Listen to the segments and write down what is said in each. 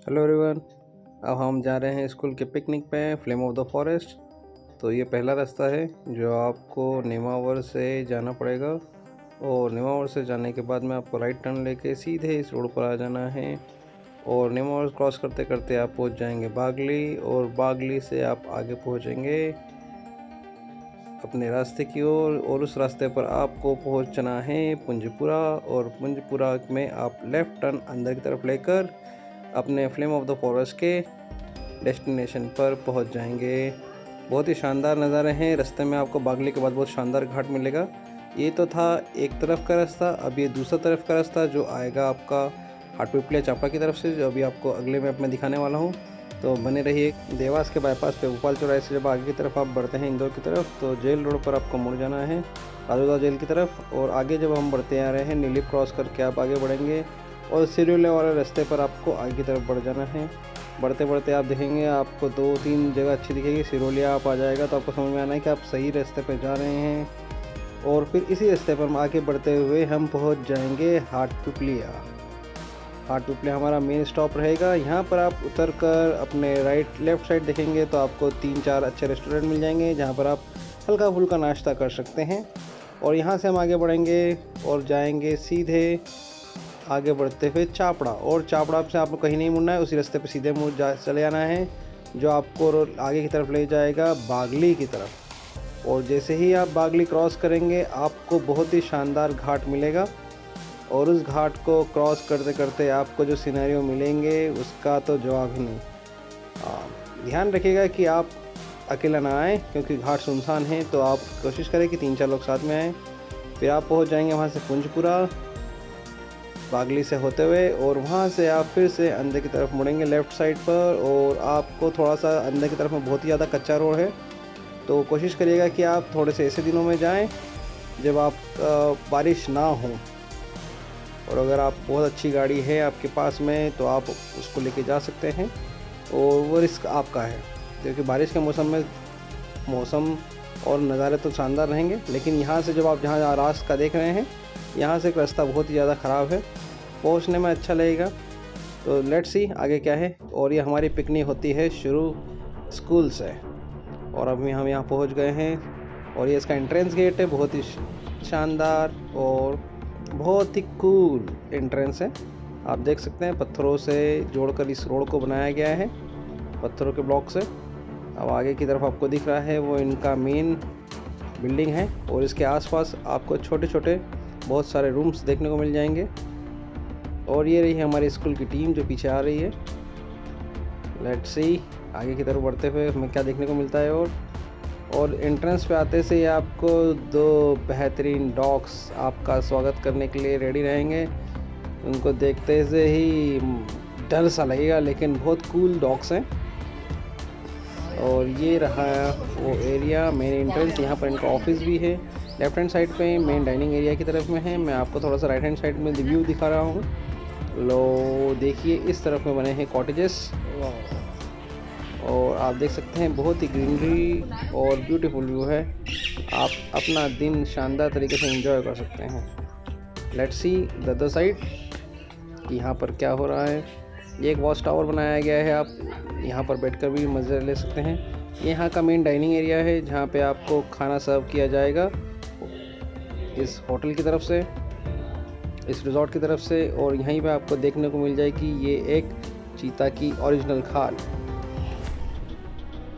Hello everyone. अब हम जा रहे हैं स्कूल के पिकनिक पे फ्लेम ऑफ द फॉरेस्ट। तो ये पहला रास्ता है जो आपको नेमावर से जाना पड़ेगा, और नेमावर से जाने के बाद में आपको राइट टर्न लेके सीधे इस रोड पर आ जाना है। और नेमावर क्रॉस करते करते आप पहुंच जाएंगे बागली, और बागली से आप आगे पहुंचेंगे अपने रास्ते की ओर, और उस रास्ते पर आपको पहुंचना है पुंजपुरा। और पुंजपुरा में आप लेफ़्ट टर्न अंदर की तरफ लेकर अपने फ्लेम ऑफ द फॉरेस्ट के डेस्टिनेशन पर पहुंच जाएंगे। बहुत ही शानदार नज़ारे हैं रास्ते में। आपको बागली के बाद बहुत शानदार घाट मिलेगा। ये तो था एक तरफ का रास्ता, अब ये दूसरा तरफ का रास्ता जो आएगा आपका हाटपिपलिया चापड़ा की तरफ से, जो अभी आपको अगले मैप में दिखाने वाला हूँ। तो बने रहिए। देवास के बाईपास पे भोपाल चौराहे से जब आगे की तरफ आप बढ़ते हैं इंदौर की तरफ, तो जेल रोड पर आपको मुड़ जाना है राजोदा जेल की तरफ। और आगे जब हम बढ़ते आ रहे हैं नीली क्रॉस करके आप आगे बढ़ेंगे, और सिरोलिया वाले रास्ते पर आपको आगे की तरफ बढ़ जाना है। बढ़ते बढ़ते आप देखेंगे आपको 2-3 जगह अच्छी दिखेगी। सिरोलिया आप आ जाएगा तो आपको समझ में आना है कि आप सही रास्ते पर जा रहे हैं। और फिर इसी रास्ते पर आगे बढ़ते हुए हम पहुंच जाएंगे हाटपिपलिया। हाटपिपलिया हमारा मेन स्टॉप रहेगा। यहाँ पर आप उतर कर अपने लेफ़्ट साइड देखेंगे तो आपको 3-4 अच्छे रेस्टोरेंट मिल जाएंगे जहाँ पर आप हल्का फुल्का नाश्ता कर सकते हैं। और यहाँ से हम आगे बढ़ेंगे और जाएंगे सीधे आगे बढ़ते हुए चापड़ा। और चापड़ा से आपको कहीं नहीं मुड़ना है, उसी रास्ते पे सीधे चले जाना है जो आपको आगे की तरफ ले जाएगा बागली की तरफ। और जैसे ही आप बागली क्रॉस करेंगे आपको बहुत ही शानदार घाट मिलेगा, और उस घाट को क्रॉस करते करते आपको जो सिनेरियो मिलेंगे उसका तो जवाब ही नहीं। ध्यान रखिएगा कि आप अकेला ना आए, क्योंकि घाट सुनसान है। तो आप कोशिश करें कि 3-4 लोग साथ में आएँ। फिर आप पहुँच जाएंगे वहाँ से पुंजपुरा बागली से होते हुए, और वहाँ से आप फिर से अंदर की तरफ मुड़ेंगे लेफ़्ट साइड पर। और आपको थोड़ा सा अंदर की तरफ में बहुत ही ज़्यादा कच्चा रोड है, तो कोशिश करिएगा कि आप थोड़े से ऐसे दिनों में जाएं जब आप बारिश ना हो। और अगर आप बहुत अच्छी गाड़ी है आपके पास में तो आप उसको लेके जा सकते हैं, और वो रिस्क आपका है, क्योंकि बारिश के मौसम में मौसम और नज़ारे तो शानदार रहेंगे, लेकिन यहाँ से जब आप जहाँ रास्ता देख रहे हैं यहाँ से एक रास्ता बहुत ही ज़्यादा ख़राब है, पहुँचने में अच्छा लगेगा। तो लेट्स सी आगे क्या है। और ये हमारी पिकनिक होती है शुरू स्कूल से, और अभी हम यहाँ पहुँच गए हैं। और ये इसका एंट्रेंस गेट है, बहुत ही शानदार और बहुत ही कूल एंट्रेंस है। आप देख सकते हैं पत्थरों से जोड़कर इस रोड को बनाया गया है, पत्थरों के ब्लॉक से। अब आगे की तरफ आपको दिख रहा है वो इनका मेन बिल्डिंग है, और इसके आसपास आपको छोटे छोटे बहुत सारे रूम्स देखने को मिल जाएंगे। और ये रही है हमारी स्कूल की टीम जो पीछे आ रही है। लेट्स सी आगे की तरफ बढ़ते हुए हमें क्या देखने को मिलता है। और एंट्रेंस पे आते से आपको 2 बेहतरीन डॉग्स आपका स्वागत करने के लिए रेडी रहेंगे। उनको देखते से ही डर सा लगेगा, लेकिन बहुत कूल डॉग्स हैं। और ये रहा वो एरिया मेन एंट्रेंस। यहाँ पर इनका ऑफिस भी है। लेफ्ट हैंड साइड पे मेन डाइनिंग एरिया की तरफ में है। मैं आपको थोड़ा सा राइट हैंड साइड में व्यू दिखा रहा हूँ। लो देखिए इस तरफ में बने हैं कॉटेजेस, और आप देख सकते हैं बहुत ही ग्रीनरी और ब्यूटीफुल व्यू है। आप अपना दिन शानदार तरीके से एंजॉय कर सकते हैं। Let's see the other side यहाँ पर क्या हो रहा है। ये एक वॉच टावर बनाया गया है, आप यहाँ पर बैठकर भी मज़े ले सकते हैं। यहाँ का मेन डाइनिंग एरिया है जहाँ पे आपको खाना सर्व किया जाएगा इस होटल की तरफ से, इस रिजॉर्ट की तरफ से। और यहीं पे आपको देखने को मिल जाएगी ये एक चीता की ओरिजिनल खाल।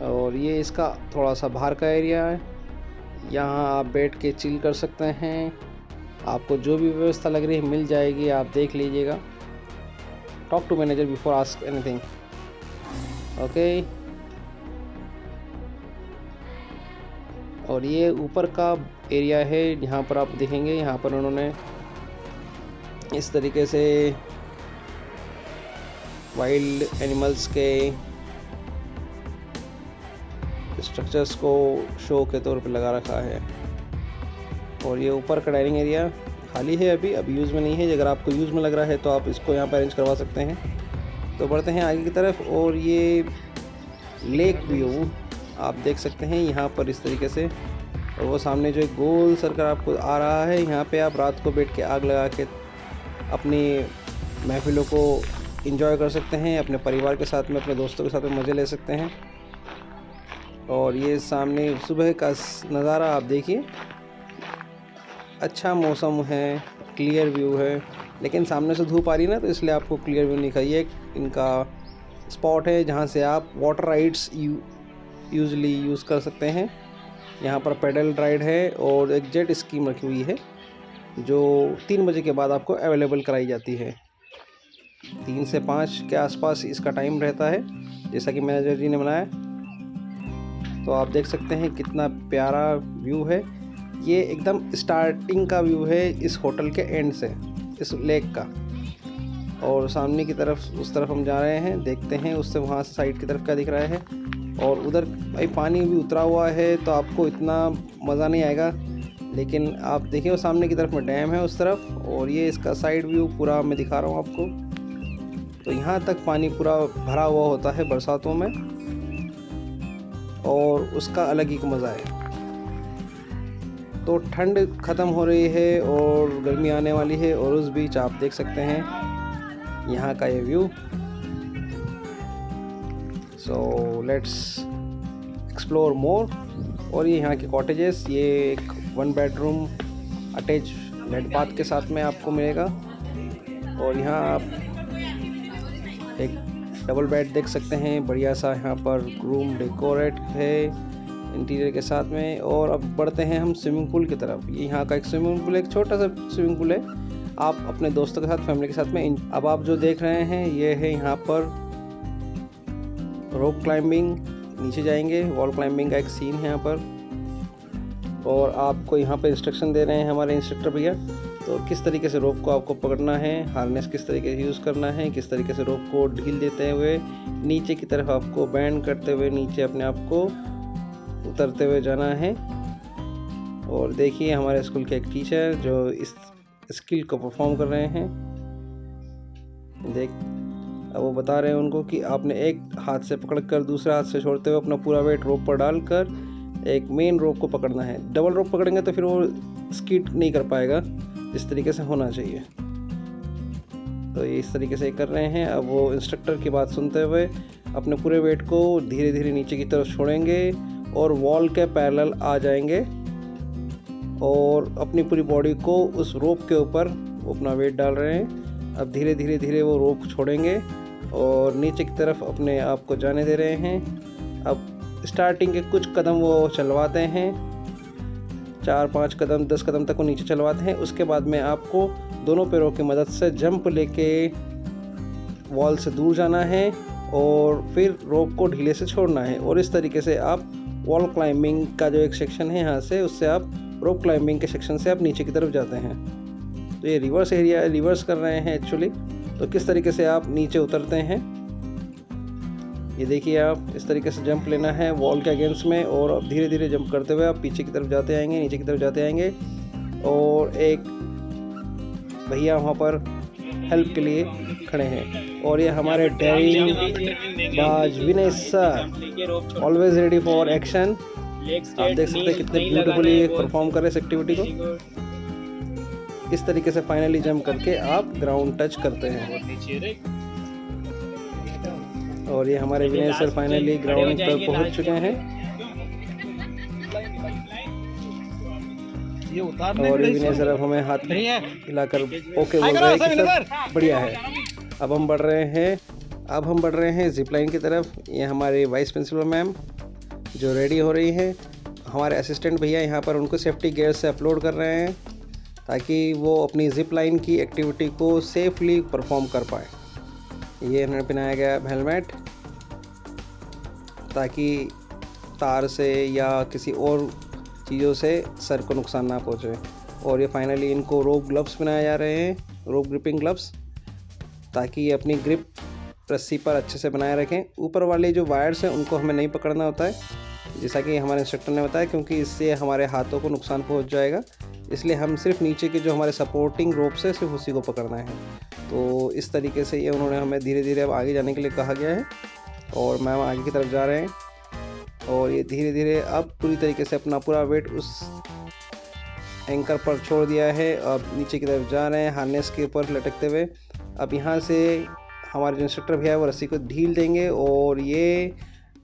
और ये इसका थोड़ा सा बाहर का एरिया है, यहाँ आप बैठ के चिल कर सकते हैं। आपको जो भी व्यवस्था लग रही है मिल जाएगी, आप देख लीजिएगा। Talk to manager before ask anything, okay. और ये ऊपर का एरिया है, यहाँ पर आप देखेंगे यहाँ पर उन्होंने इस तरीके से वाइल्ड एनिमल्स के स्ट्रक्चर्स को शो के तौर पे लगा रखा है। और ये ऊपर का डाइनिंग एरिया खाली है, अभी यूज़ में नहीं है। अगर आपको यूज़ में लग रहा है तो आप इसको यहाँ पर अरेंज करवा सकते हैं। तो बढ़ते हैं आगे की तरफ, और ये लेक व्यू आप देख सकते हैं यहाँ पर इस तरीके से। और वो सामने जो एक गोल सर्कल आपको आ रहा है, यहाँ पे आप रात को बैठ के आग लगा के अपनी महफिलों को इंजॉय कर सकते हैं, अपने परिवार के साथ में, अपने दोस्तों के साथ में मज़े ले सकते हैं। और ये सामने सुबह का नज़ारा आप देखिए, अच्छा मौसम है, क्लियर व्यू है, लेकिन सामने से धूप आ रही है ना, तो इसलिए आपको क्लियर व्यू नहीं दिखाई। ये इनका स्पॉट है जहाँ से आप वाटर राइड्स यूज़ली यूज़ कर सकते हैं। यहाँ पर पेडल राइड है और एक जेट स्कीम रखी हुई है जो 3 बजे के बाद आपको अवेलेबल कराई जाती है। 3 से 5 के आसपास इसका टाइम रहता है, जैसा कि मैनेजर जी ने बनाया। तो आप देख सकते हैं कितना प्यारा व्यू है। ये एकदम स्टार्टिंग का व्यू है इस होटल के एंड से, इस लेक का। और सामने की तरफ, उस तरफ हम जा रहे हैं, देखते हैं उससे वहाँ से साइड की तरफ क्या दिख रहा है। और उधर भाई पानी भी उतरा हुआ है, तो आपको इतना मज़ा नहीं आएगा, लेकिन आप देखिए वो सामने की तरफ में डैम है उस तरफ, और ये इसका साइड व्यू पूरा मैं दिखा रहा हूँ आपको। तो यहाँ तक पानी पूरा भरा हुआ होता है बरसातों में, और उसका अलग ही मज़ा है। तो ठंड ख़त्म हो रही है और गर्मी आने वाली है, और उस बीच आप देख सकते हैं यहाँ का ये view. So let's explore more. और ये यहाँ के कॉटेजेस, ये एक 1 बेडरूम अटैच नेट बाथ के साथ में आपको मिलेगा। और यहाँ आप एक डबल बेड देख सकते हैं, बढ़िया सा यहाँ पर रूम डेकोरेट है इंटीरियर के साथ में। और अब बढ़ते हैं हम स्विमिंग पूल की तरफ। ये यहाँ का एक स्विमिंग पूल, एक छोटा सा स्विमिंग पूल है, आप अपने दोस्तों के साथ, फैमिली के साथ में। अब आप जो देख रहे हैं ये है यहाँ पर रोप क्लाइंबिंग, नीचे जाएंगे, वॉल क्लाइंबिंग का एक सीन है यहाँ पर। और आपको यहाँ पे इंस्ट्रक्शन दे रहे हैं हमारे इंस्ट्रक्टर भैया, तो किस तरीके से रोप को आपको पकड़ना है, हार्नेस किस तरीके से यूज़ करना है, किस तरीके से रोप को ढील देते हुए नीचे की तरफ आपको बैंड करते हुए नीचे अपने आप को उतरते हुए जाना है। और देखिए हमारे स्कूल के एक टीचर जो इस स्किल को परफॉर्म कर रहे हैं, अब वो बता रहे हैं उनको कि आपने एक हाथ से पकड़कर दूसरा हाथ से छोड़ते हुए अपना पूरा वेट रोप पर डालकर एक मेन रोप को पकड़ना है। डबल रोप पकड़ेंगे तो फिर वो स्किट नहीं कर पाएगा, इस तरीके से होना चाहिए। तो ये इस तरीके से कर रहे हैं। अब वो इंस्ट्रक्टर की बात सुनते हुए अपने पूरे वेट को धीरे धीरे नीचे की तरफ छोड़ेंगे और वॉल के पैरेलल आ जाएंगे, और अपनी पूरी बॉडी को उस रोप के ऊपर अपना वेट डाल रहे हैं। अब धीरे धीरे धीरे वो रोप छोड़ेंगे और नीचे की तरफ अपने आप को जाने दे रहे हैं। अब स्टार्टिंग के कुछ कदम वो चलवाते हैं, 4-5 कदम 10 कदम तक वो नीचे चलवाते हैं। उसके बाद में आपको दोनों पैरों की मदद से जंप लेके वॉल से दूर जाना है और फिर रोप को ढीले से छोड़ना है। और इस तरीके से आप वॉल क्लाइंबिंग का जो एक सेक्शन है यहाँ से, उससे आप रोप क्लाइंबिंग के सेक्शन से आप नीचे की तरफ जाते हैं। तो ये रिवर्स एरिया है, रिवर्स कर रहे हैं एक्चुअली। तो किस तरीके से आप नीचे उतरते हैं, ये देखिए। आप इस तरीके से जंप लेना है वॉल के अगेंस्ट में, और अब धीरे धीरे जंप करते हुए आप पीछे की तरफ जाते आएंगे, नीचे की तरफ जाते आएंगे। और एक भैया वहाँ पर हेल्प के लिए खड़े हैं, और ये हमारे डेयरिंग बाज Vinay sir, always ready for action. आप देख सकते हैं कितने ब्यूटीफुली परफॉर्म कर रहे हैं इस एक्टिविटी को। इस तरीके से फाइनली जंप करके आप ग्राउंड टच करते हैं। और ये हमारे विनय सर फाइनली ग्राउंड पर पहुंच चुके हैं, और विनय सर अब हमें हाथ हिलाकर ओके बोल रहे हैं कि सब बढ़िया है। अब हम बढ़ रहे हैं जिप लाइन की तरफ। ये हमारे वाइस प्रिंसिपल मैम जो रेडी हो रही हैं, हमारे असिस्टेंट भैया यहाँ पर उनको सेफ्टी गियर से अपलोड कर रहे हैं ताकि वो अपनी जिप लाइन की एक्टिविटी को सेफली परफॉर्म कर पाए। ये इन्होंने पहनाया गया हेलमेट ताकि तार से या किसी और चीज़ों से सर को नुकसान ना पहुँचे। और ये फाइनली इनको रोप ग्लव्स बनाए जा रहे हैं, रोप ग्रिपिंग ग्लव्स, ताकि ये अपनी ग्रिप रस्सी पर अच्छे से बनाए रखें। ऊपर वाले जो वायर्स हैं उनको हमें नहीं पकड़ना होता है, जैसा कि हमारे इंस्ट्रक्टर ने बताया, क्योंकि इससे हमारे हाथों को नुकसान पहुंच जाएगा। इसलिए हम सिर्फ नीचे के जो हमारे सपोर्टिंग रोप से सिर्फ उसी को पकड़ना है। तो इस तरीके से ये उन्होंने हमें धीरे धीरे अब आगे जाने के लिए कहा गया है, और मैम आगे की तरफ जा रहे हैं। और ये धीरे धीरे अब पूरी तरीके से अपना पूरा वेट उस एंकर पर छोड़ दिया है। अब नीचे की तरफ जा रहे हैं हार्नेस के ऊपर लटकते हुए। अब यहाँ से हमारे जो इंस्ट्रक्टर भैया है वो रस्सी को ढील देंगे और ये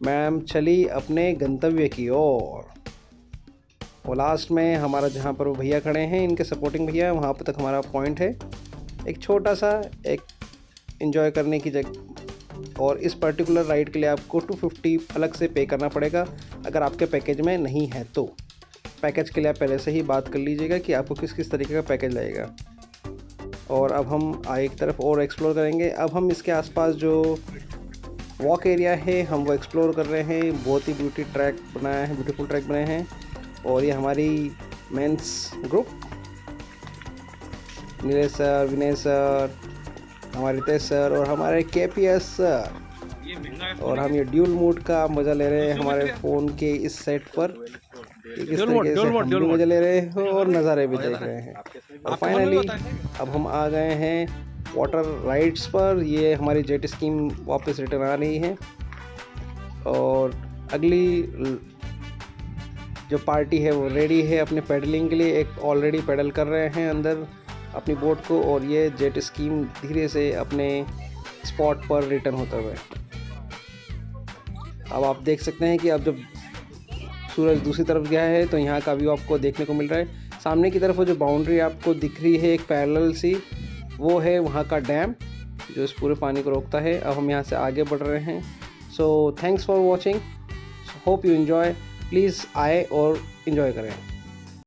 मैम चली अपने गंतव्य की ओर। और लास्ट में हमारा जहाँ पर वो भैया खड़े हैं, इनके सपोर्टिंग भैया, वहाँ पर तक हमारा पॉइंट है, एक छोटा सा एक एंजॉय करने की जगह। और इस पर्टिकुलर राइड के लिए आपको 250 अलग से पे करना पड़ेगा अगर आपके पैकेज में नहीं है तो। पैकेज के लिए आप पहले से ही बात कर लीजिएगा कि आपको किस किस तरीके का पैकेज लगेगा। और अब हम आगे की तरफ और एक्सप्लोर करेंगे। अब हम इसके आसपास जो वॉक एरिया है हम वो एक्सप्लोर कर रहे हैं। बहुत ही ब्यूटीफुल ट्रैक बनाए हैं। और ये हमारी मेंस ग्रुप, नीलेश सर, विनय सर, हमारे रितेश सर और हमारे KPS सर। और हम ये ड्यूल मोड का मज़ा ले रहे हैं हमारे फ़ोन के इस सेट पर। किस तरीके से हम भी मज़ा ले रहे हैं और नज़ारे भी देख रहे हैं। और फाइनली अब हम आ गए हैं वाटर राइड्स पर। ये हमारी जेट स्कीम वापस रिटर्न आ रही है और अगली जो पार्टी है वो रेडी है अपने पेडलिंग के लिए। एक ऑलरेडी पेडल कर रहे हैं अंदर अपनी बोट को और ये जेट स्कीम धीरे से अपने स्पॉट पर रिटर्न होता हुआ। अब आप देख सकते हैं कि अब जब सूरज दूसरी तरफ गया है तो यहाँ का व्यू आपको देखने को मिल रहा है। सामने की तरफ वो जो बाउंड्री आपको दिख रही है एक पैरेलल सी, वो है वहाँ का डैम जो इस पूरे पानी को रोकता है। अब हम यहाँ से आगे बढ़ रहे हैं। So thanks for watching, hope you enjoy. Please आए और इन्जॉय करें।